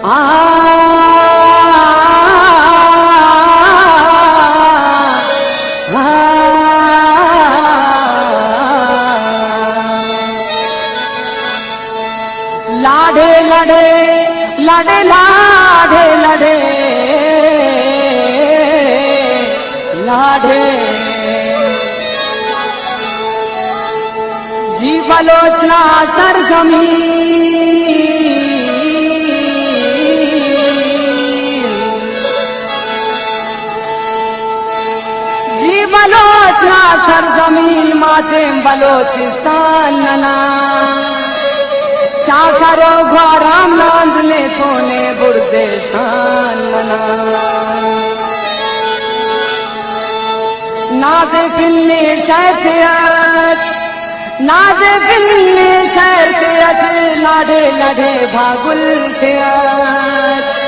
आ लाडे लड़े लड़े लाडे लड़े लाडे जी बलोचना सरजमी जी बलोचना सरजमीन माते बलोचिस्तान नना चाकरो ग्वाराम नांदने तोने बुरदेशान नना नाज़े फिल्ले शैतियत नाज़े फिल्ले शैतियत लाडे लड़े भागुल थियत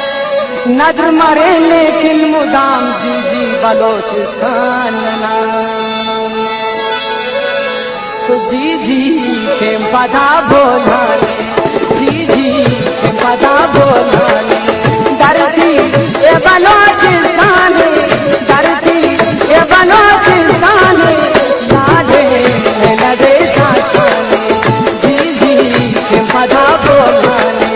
नदर मरे लेकिन मुदाम जी जी बलोचिस्तान ना तो जी जी के पदा बोलाने जी जी के पदा बोलाने धरती ये बलोचिस्तान धरती ये बलोचिस्तान लाडे लड़े शाशाने जी जी के पदा बोलाने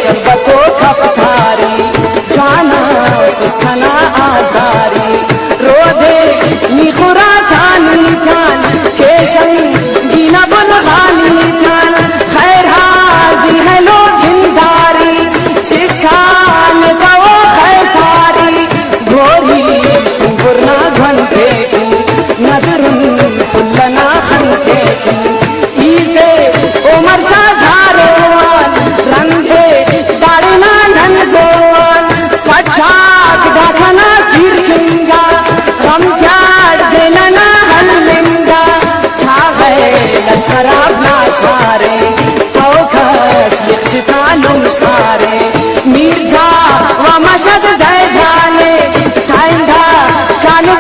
कलबतो खपधारी जाना कुस्थना आधारी रोधे निखुरा थानी थान केशन गीना बुलगानी थान खैर हाजिर है लोग हिंदारी सिखान गो खैसारी घोरी सुंगुरना घंटे की नजरुन खुलना खंते की इसे उमर शाहरोवान रंगे दाड़ना नन गोवान पछाक ढाकना सिर किंगा हम जाड़ देना हल्लिंगा छा गए लश्कराब नाशारे औखस लिखता नुमशारे मीरजा व मशद दे जाले साइंधा कानू